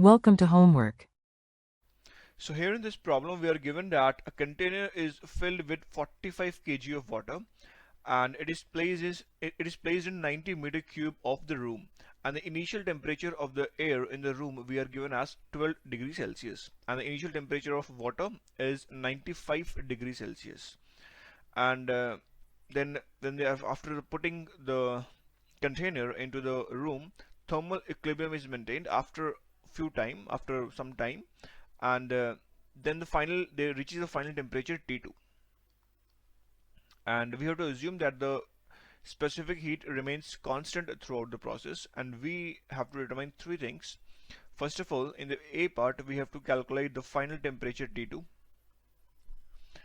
Welcome to homework. So here in this problem we are given that a container is filled with 45 kg of water and it is placed in 90 meter cube of the room, and the initial temperature of the air in the room we are given as 12 degrees Celsius, and the initial temperature of water is 95 degrees Celsius. And then after putting the container into the room, thermal equilibrium is maintained after some time, and then they reaches the final temperature T2, and we have to assume that the specific heat remains constant throughout the process, and we have to determine three things. First of all, in the A part we have to calculate the final temperature T2.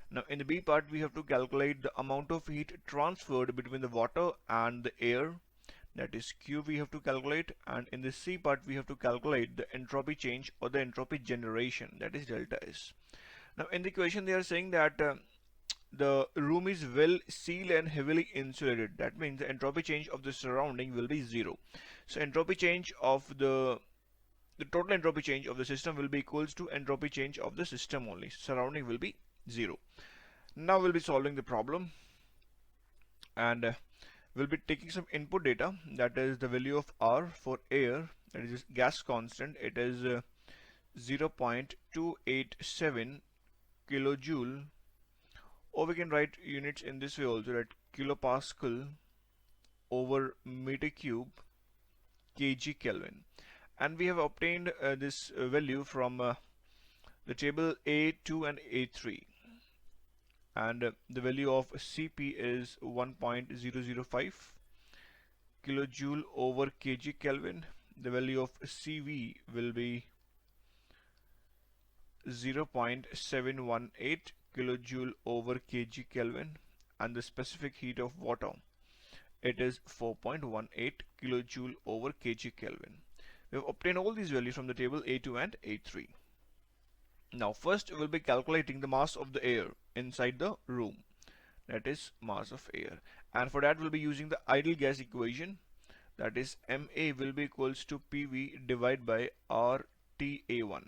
Now in the B part we have to calculate the amount of heat transferred between the water and the air, that is Q we have to calculate, and in the C part we have to calculate the entropy change or the entropy generation, that is delta S. Now in the equation they are saying that the room is well sealed and heavily insulated. That means the entropy change of the surrounding will be zero. So entropy change of the total entropy change of the system will be equals to entropy change of the system only. Surrounding will be zero. Now we'll be solving the problem, and we'll be taking some input data, that is the value of R for air, that is gas constant. It is 0.287 kilojoule, or we can write units in this way also, that kilopascal over meter cube kg Kelvin. And we have obtained this value from the table A2 and A3, and the value of Cp is 1.005 kilojoule over kg Kelvin. The value of Cv will be 0.718 kilojoule over kg Kelvin, and the specific heat of water, it is 4.18 kilojoule over kg Kelvin. We have obtained all these values from the table A2 and A3. Now first we'll be calculating the mass of the air inside the room, that is mass of air, and for that we'll be using the ideal gas equation, that is Ma will be equals to PV divided by RTA1.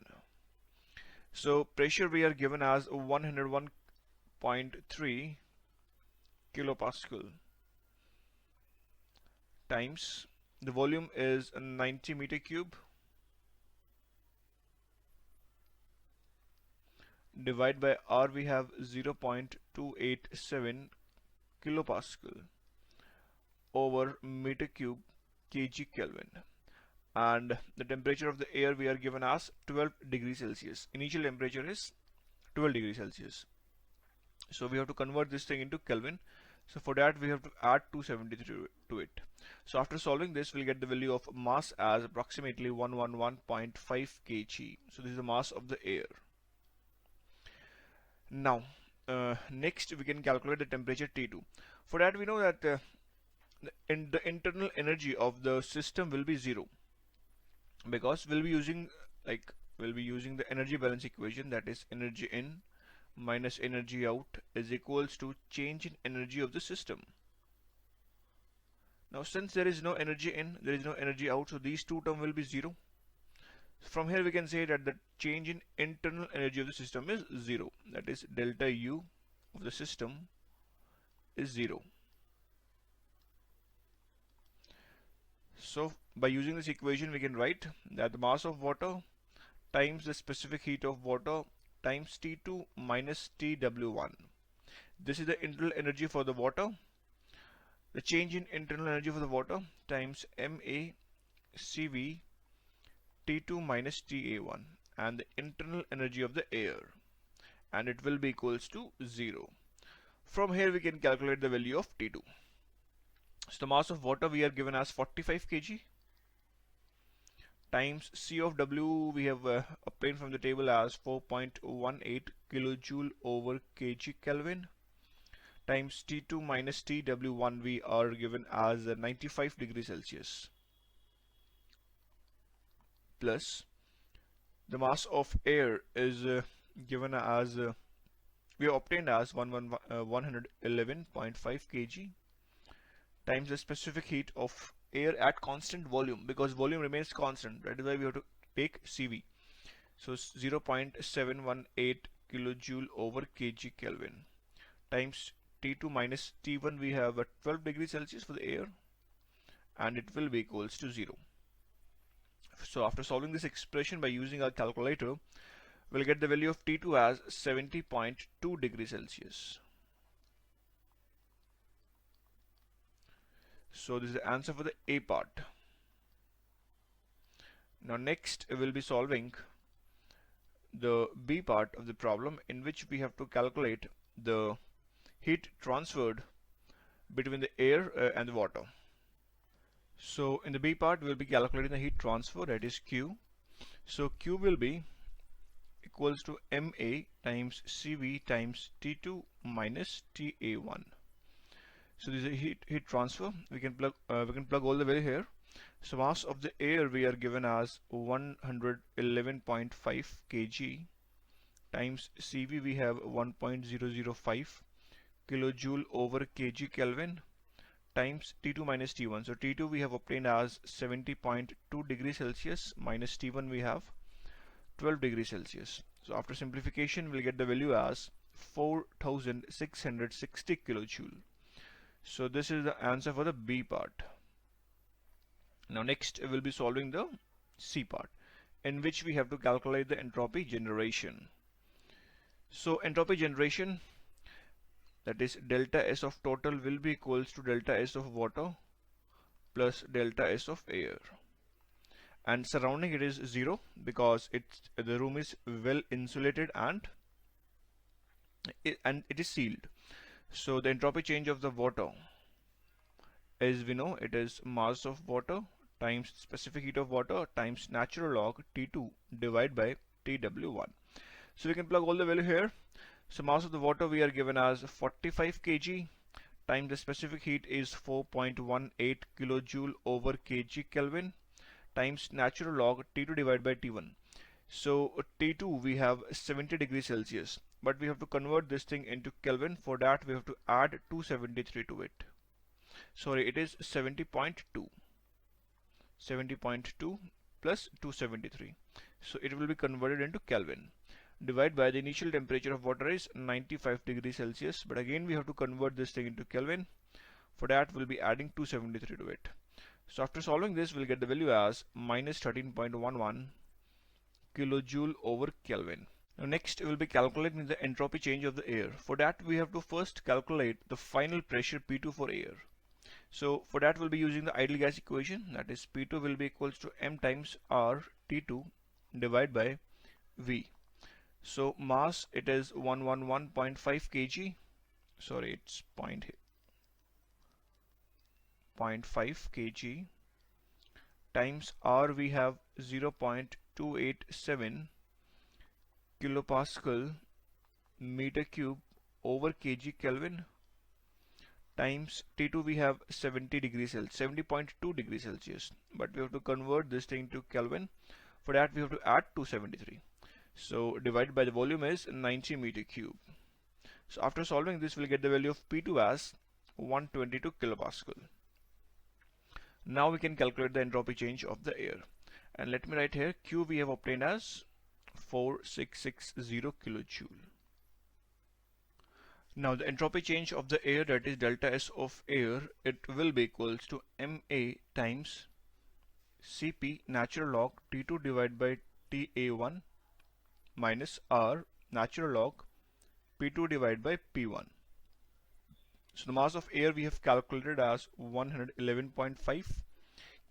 So pressure we are given as 101.3 kilopascal times the volume is 90 meter cube divided by R, we have 0.287 kilopascal over meter cube kg Kelvin, and the temperature of the air we are given as 12 degrees Celsius. Initial temperature is 12 degrees Celsius. So we have to convert this thing into Kelvin. So for that we have to add 273 to it. So after solving this, we'll get the value of mass as approximately 111.5 kg. So this is the mass of the air. Now next we can calculate the temperature T2. For that we know that the internal energy of the system will be zero, because we'll be using the energy balance equation, that is energy in minus energy out is equals to change in energy of the system. Now since there is no energy in, there is no energy out, so these two terms will be zero. From here we can say that the change in internal energy of the system is zero, that is delta U of the system is zero. So by using this equation we can write that the mass of water times the specific heat of water times T2 minus TW1. This is the internal energy for the water. The change in internal energy for the water times Ma Cv T2 minus Ta1, and the internal energy of the air, and it will be equals to 0. From here we can calculate the value of T2. So the mass of water we are given as 45 kg times C of W we have obtained from the table as 4.18 kilojoule over kg Kelvin, times T2 minus TW1 we are given as 95 degrees Celsius, plus the mass of air is given as we have obtained as 111.5 kg times the specific heat of air at constant volume, because volume remains constant. That is why we have to take CV. So 0.718 kilojoule over kg Kelvin times T2 minus T1, we have 12 degrees Celsius for the air, and it will be equals to 0. So after solving this expression by using our calculator, we'll get the value of T2 as 70.2 degrees Celsius. So this is the answer for the A part. Now next we'll be solving the B part of the problem, in which we have to calculate the heat transferred between the air and the water. So in the B part we'll be calculating the heat transfer, that is Q. So Q will be equals to MA times CV times T2 minus TA1. So this is a heat transfer. We can plug all the value here. So mass of the air we are given as 111.5 kg times CV we have 1.005 kilojoule over kg Kelvin times T2 minus T1. So T2 we have obtained as 70.2 degrees Celsius minus T1 we have 12 degrees Celsius. So after simplification we'll get the value as 4660 kilojoule. So this is the answer for the B part. Now next we'll be solving the C part, in which we have to calculate the entropy generation. So entropy generation, that is delta S of total, will be equals to delta S of water plus delta S of air. And surrounding it is 0 because the room is well insulated and it is sealed. So the entropy change of the water, as we know, it is mass of water times specific heat of water times natural log T2 divided by TW1. So we can plug all the value here. So mass of the water we are given as 45 kg times the specific heat is 4.18 kilojoule over kg Kelvin times natural log T2 divided by T1. So T2 we have 70 degrees Celsius, but we have to convert this thing into Kelvin. For that we have to add 273 to it. Sorry, it is 70.2 plus 273. So it will be converted into Kelvin. Divided by the initial temperature of water is 95 degrees Celsius, but again we have to convert this thing into Kelvin. For that we'll be adding 273 to it. So after solving this we'll get the value as minus 13.11 kilojoule over Kelvin. Now next we'll be calculating the entropy change of the air. For that we have to first calculate the final pressure P2 for air. So for that we'll be using the ideal gas equation, that is P2 will be equals to M times R T2 divided by V. So mass, it is 111.5 kg, sorry it's 0.5 kg times R we have 0.287 kilopascal meter cube over kg Kelvin times T2 we have 70 degrees Celsius, 70.2 degrees Celsius, but we have to convert this thing to Kelvin. For that we have to add 273. So divided by the volume is 90 meter cube. So after solving this we'll get the value of P2 as 122 kilopascal. Now we can calculate the entropy change of the air. And let me write here, Q we have obtained as 4660 kilojoule. Now the entropy change of the air, that is delta S of air, it will be equals to MA times Cp natural log T2 divided by TA1 minus R natural log P2 divided by P1. So the mass of air we have calculated as 111.5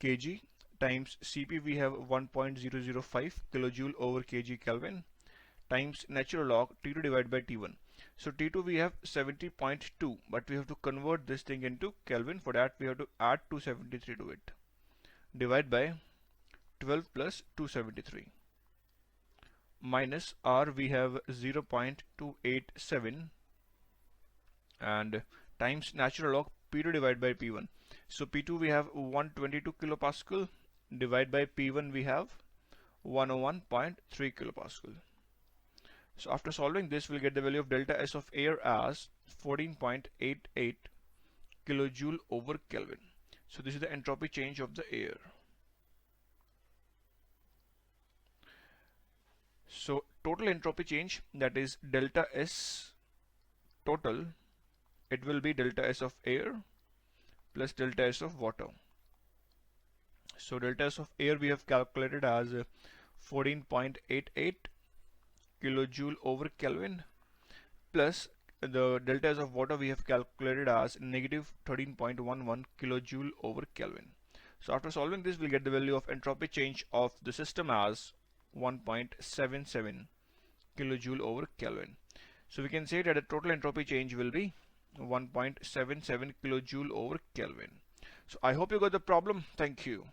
kg times Cp we have 1.005 kilojoule over kg Kelvin times natural log T2 divided by T1. So T2 we have 70.2, but we have to convert this thing into Kelvin. For that we have to add 273 to it. Divide by 12 plus 273 minus R we have 0.287 and times natural log P2 divided by P1. So P2 we have 122 kilopascal, divided by P1 we have 101.3 kilopascal. So after solving this we'll get the value of delta S of air as 14.88 kilojoule over Kelvin. So this is the entropy change of the air. total entropy change, that is delta S total, it will be delta S of air plus delta S of water. So delta S of air we have calculated as 14.88 kilojoule over Kelvin, plus the delta S of water we have calculated as negative 13.11 kilojoule over Kelvin. So after solving this, we'll get the value of entropy change of the system as 1.77 kilojoule over Kelvin. So we can say that the total entropy change will be 1.77 kilojoule over Kelvin. So I hope you got the problem. Thank you.